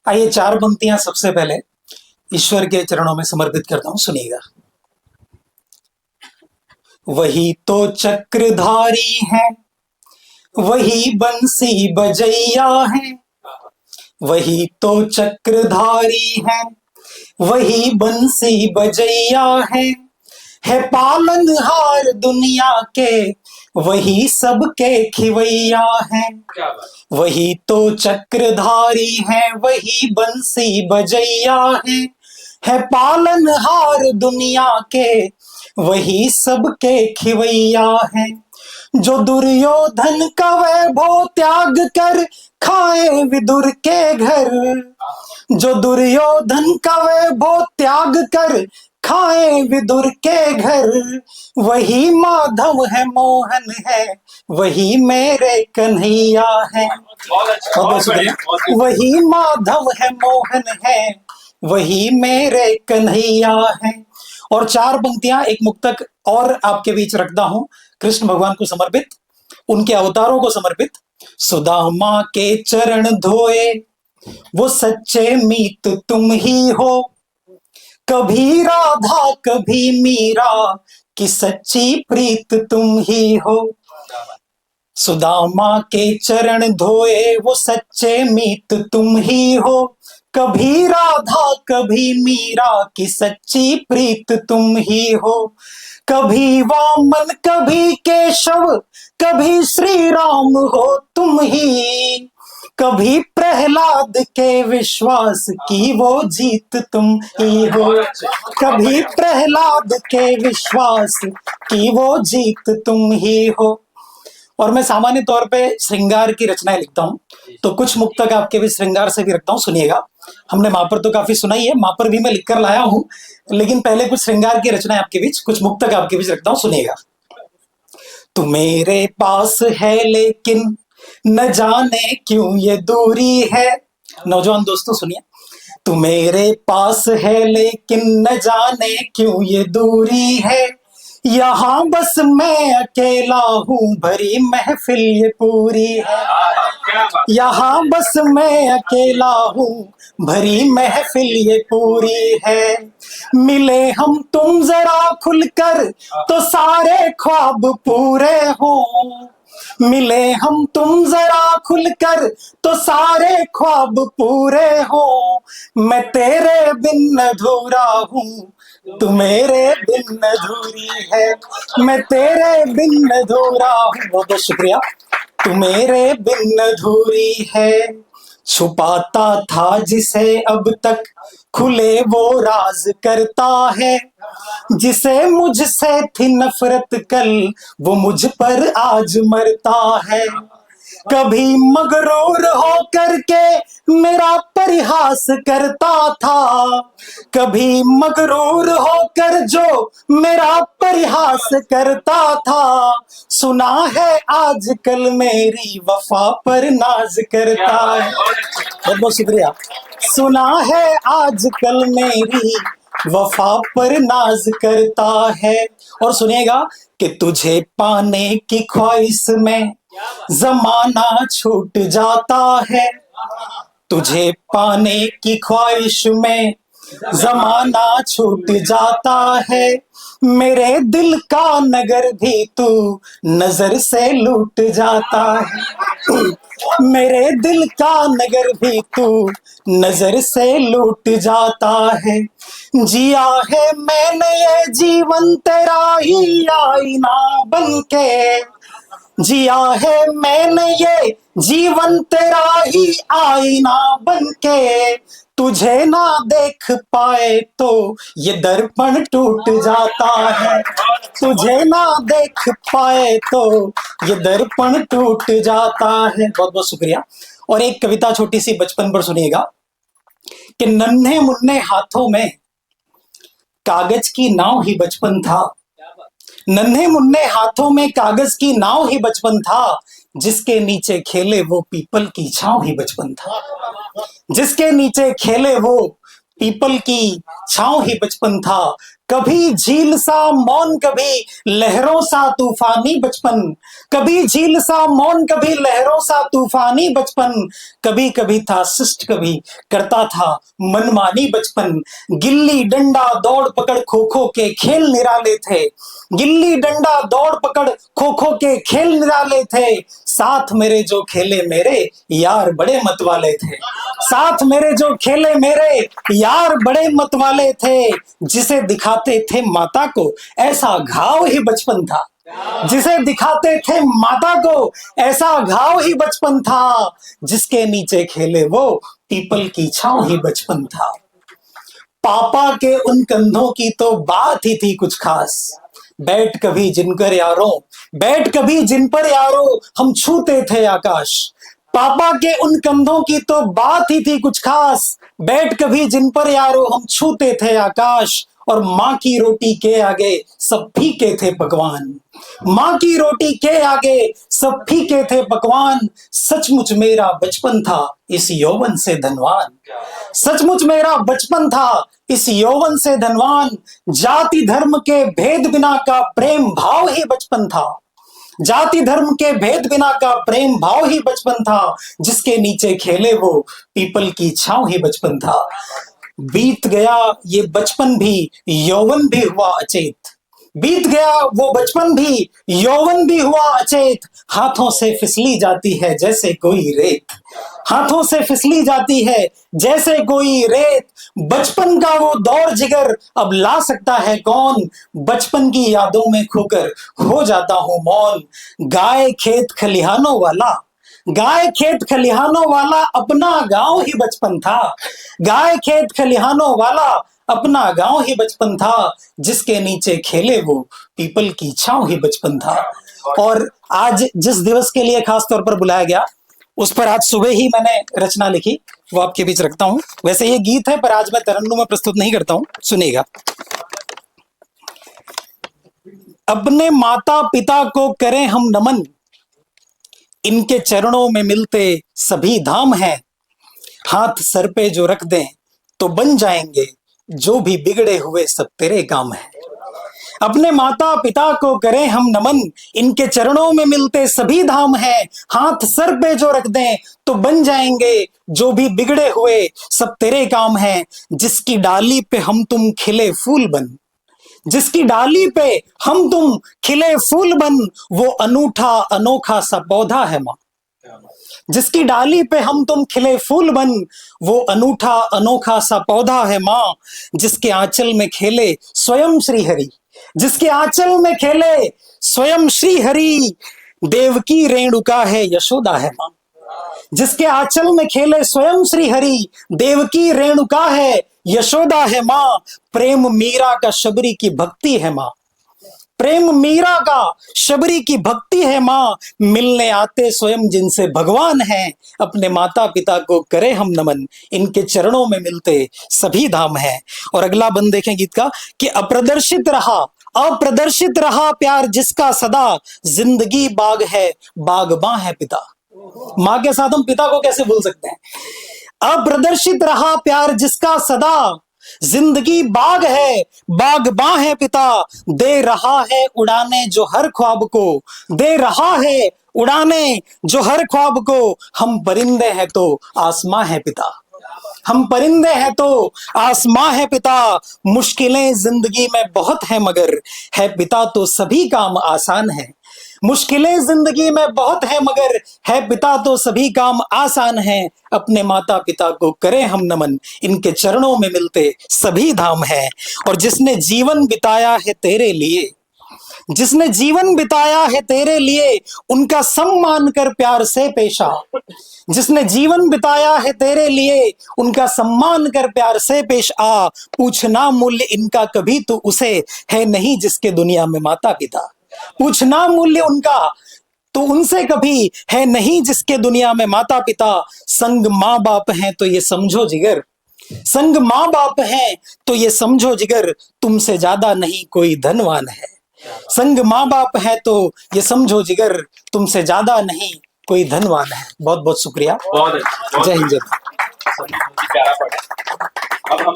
आइए चार पंक्तियां सबसे पहले ईश्वर के चरणों में समर्पित करता हूं, सुनिएगा। वही तो चक्रधारी है, वही बंसी बजैया है, वही तो चक्रधारी है, वही बंसी बजैया है पालनहार दुनिया के, वही सबके खिवैया है। वही तो चक्रधारी है, वही बंसी बजैया है पालनहार दुनिया के, वही सबके खिवैया है। जो दुर्योधन का वैभव त्याग कर खाए विदुर के घर, जो दुर्योधन का वैभव त्याग कर खाए विदुर के घर, वही माधव है मोहन है, वही मेरे कन्हैया है। वही माधव है मोहन है, वही मेरे कन्हैया है। और चार पंक्तियां एक मुक्तक और आपके बीच रखता हूं, कृष्ण भगवान को समर्पित, उनके अवतारों को समर्पित। सुदामा के चरण धोए वो सच्चे मीत तुम ही हो, कभी राधा कभी मीरा की सच्ची प्रीत तुम ही हो। सुदामा के चरण धोए वो सच्चे मीत तुम ही हो, कभी राधा कभी मीरा की सच्ची प्रीत तुम ही हो। कभी वामन कभी केशव कभी श्री राम हो तुम ही, कभी प्रहलाद के विश्वास की वो जीत तुम ही हो, कभी प्रहलाद के विश्वास की वो जीत तुम ही हो। और मैं सामान्य तौर पे श्रृंगार की रचनाएं लिखता हूं, तो कुछ मुक्तक आपके भी श्रृंगार से भी रखता हूं, सुनिएगा। हमने मापर तो काफी सुनाई है, मापर भी मैं लिखकर लाया हूं, लेकिन पहले कुछ श्रृंगार की रचनाएं आपके बीच, कुछ मुक्तक आपके बीच रखता हूं, सुनिएगा। तू मेरे पास है लेकिन न जाने क्यों ये दूरी है। नौजवान दोस्तों सुनिए, तू मेरे पास है लेकिन न जाने क्यों ये दूरी है, यहाँ बस मैं अकेला हूँ भरी महफिल ये पूरी है, यहाँ बस मैं अकेला हूँ भरी महफिल ये पूरी है। मिले हम तुम जरा खुलकर तो सारे ख्वाब पूरे हों, मिले हम तुम जरा खुलकर तो सारे ख्वाब पूरे हो। मैं तेरे बिन अधूरा हूँ, तू मेरे बिन अधूरी है, मैं तेरे बिन अधूरा हूँ। बहुत बहुत शुक्रिया। तू मेरे बिन अधूरी है, छुपाता था जिसे अब तक खुले वो राज करता है, जिसे मुझसे थी नफरत कल वो मुझ पर आज मरता है। कभी मगरूर हो करके मेरा परिहास करता था, कभी मगरूर होकर जो मेरा परिहास करता था, सुना है आजकल मेरी वफा पर नाज करता है। बहुत बहुत शुक्रिया। सुना है आजकल मेरी वफा पर नाज करता है। और सुनिएगा कि तुझे पाने की ख्वाहिश में जमाना छूट जाता है, तुझे पाने की ख्वाहिश में जमाना छूट जाता है, मेरे दिल का नगर भी तू नजर से लूट जाता है, मेरे दिल का नगर भी तू नजर से लूट जाता है। जिया है मैंने ये जीवन तेरा ही आईना बनके, जिया है मैंने ये जीवन तेरा ही आईना बनके, तुझे ना देख पाए तो ये दर्पण टूट जाता है, तुझे ना देख पाए तो ये दर्पण टूट जाता है। बहुत बहुत शुक्रिया। और एक कविता छोटी सी बचपन पर सुनिएगा कि नन्हे मुन्ने हाथों में कागज की नाव ही बचपन था, नन्हे मुन्ने हाथों में कागज की नाव ही बचपन था, जिसके नीचे खेले वो पीपल की छांव ही बचपन था, जिसके नीचे खेले वो पीपल की छांव ही बचपन था, कभी झील सा मौन कभी लहरों सा तूफानी बचपन, कभी झील सा मौन कभी लहरों सा तूफानी बचपन, कभी कभी था शिष्ट कभी करता था मनमानी बचपन। गिल्ली डंडा दौड़ पकड़ खो खो के खेल निराले थे, गिल्ली डंडा दौड़ पकड़ खो खो के खेल निराले थे, साथ मेरे जो खेले मेरे यार बड़े मत वाले थे, साथ मेरे जो खेले मेरे यार बड़े मत वाले थे, जिसे दिखाते थे माता को ऐसा घाव ही बचपन था, जिसे दिखाते थे माता को ऐसा घाव ही बचपन था, जिसके नीचे खेले वो पीपल की छांव ही बचपन था। पापा के उन कंधों की तो बात ही थी कुछ खास, बैठ कभी जिन पर यारों, बैठ कभी जिन पर यारों हम छूते थे आकाश, पापा के उन कंधों की तो बात ही थी कुछ खास, बैठ कभी जिन पर यारों हम छूते थे आकाश, और माँ की रोटी के आगे सब फीके थे पकवान, माँ की रोटी के आगे सब फीके थे पकवान, सचमुच मेरा बचपन था इस यौवन से धनवान, सचमुच मेरा बचपन था इस यौवन से धनवान, जाति धर्म के भेद बिना का प्रेम भाव ही बचपन था, जाति धर्म के भेद बिना का प्रेम भाव ही बचपन था, जिसके नीचे खेले वो पीपल की छांव ही बचपन था। बीत गया ये बचपन भी यौवन भी हुआ अचेत, बीत गया वो बचपन भी यौवन भी हुआ अचेत, हाथों से फिसली जाती है जैसे कोई रेत, हाथों से फिसली जाती है जैसे कोई रेत, बचपन का वो दौर जिगर अब ला सकता है कौन, बचपन की यादों में खोकर हो जाता हूं मौन, गाय खेत खलिहानों वाला, गाय खेत खलिहानों वाला अपना गांव ही बचपन था, गाय खेत खलिहानों वाला अपना गांव ही बचपन था, जिसके नीचे खेले वो पीपल की छांव ही बचपन था। और आज जिस दिवस के लिए खास तौर पर बुलाया गया, उस पर आज सुबह ही मैंने रचना लिखी, वो आपके बीच रखता हूं। वैसे ये गीत है पर आज मैं तरन्नुम में प्रस्तुत नहीं करता हूं, सुनिएगा। अपने माता पिता को करें हम नमन, इनके चरणों में मिलते सभी धाम हैं, हाथ सर पे जो रख दें तो बन जाएंगे जो भी बिगड़े हुए सब तेरे काम है। अपने माता पिता को करें हम नमन, इनके चरणों में मिलते सभी धाम हैं, हाथ सर पे जो रख दें तो बन जाएंगे जो भी बिगड़े हुए सब तेरे काम हैं, जिसकी डाली पे हम तुम खिले फूल बन, जिसकी डाली पे हम तुम खिले फूल बन, वो अनूठा अनोखा सा पौधा है माँ, जिसकी डाली पे हम तुम खिले फूल बन, वो अनूठा अनोखा सा पौधा है माँ, जिसके आंचल में खेले स्वयं श्री हरि, जिसके आंचल में खेले स्वयं श्री हरि, देवकी रेणुका है यशोदा है माँ, जिसके आंचल में खेले स्वयं श्री हरि, देवकी रेणुका है यशोदा है माँ, प्रेम मीरा का शबरी की भक्ति है माँ, प्रेम मीरा का शबरी की भक्ति है माँ, मिलने आते स्वयं जिनसे भगवान हैं, अपने माता पिता को करे हम नमन, इनके चरणों में मिलते सभी धाम हैं। और अगला बंद देखें गीत का कि अप्रदर्शित रहा, अप्रदर्शित रहा प्यार जिसका सदा, जिंदगी बाग है बागबां है पिता। माँ के साथ हम पिता को कैसे भूल सकते हैं। अप्रदर्शित रहा प्यार जिसका सदा, जिंदगी बाग है बागबां है पिता, दे रहा है उड़ाने जो हर ख्वाब को, दे रहा है उड़ाने जो हर ख्वाब को, हम परिंदे हैं तो आसमां है पिता, हम परिंदे हैं तो आसमां है पिता, मुश्किलें जिंदगी में बहुत है मगर है पिता तो सभी काम आसान है, मुश्किलें जिंदगी में बहुत है मगर है पिता तो सभी काम आसान है, अपने माता पिता को करें हम नमन, इनके चरणों में मिलते सभी धाम हैं। और जिसने जीवन बिताया है तेरे लिए, जिसने जीवन बिताया है तेरे लिए, उनका सम्मान कर प्यार से पेश आ, जिसने जीवन बिताया है तेरे लिए, उनका सम्मान कर प्यार से पेश आ, पूछना मूल्य इनका कभी तो उसे है नहीं जिसके दुनिया में माता पिता, पूछना मूल्य उनका तो उनसे कभी है नहीं जिसके दुनिया में माता पिता, संग माँ बाप हैं तो ये समझो जिगर, संग माँ बाप हैं तो ये समझो जिगर, तुमसे ज्यादा नहीं कोई धनवान है, संग माँ बाप है तो ये समझो जिगर, तुमसे ज्यादा नहीं कोई धनवान है। बहुत बहुत शुक्रिया, जय हिंद जय भारत। अब हम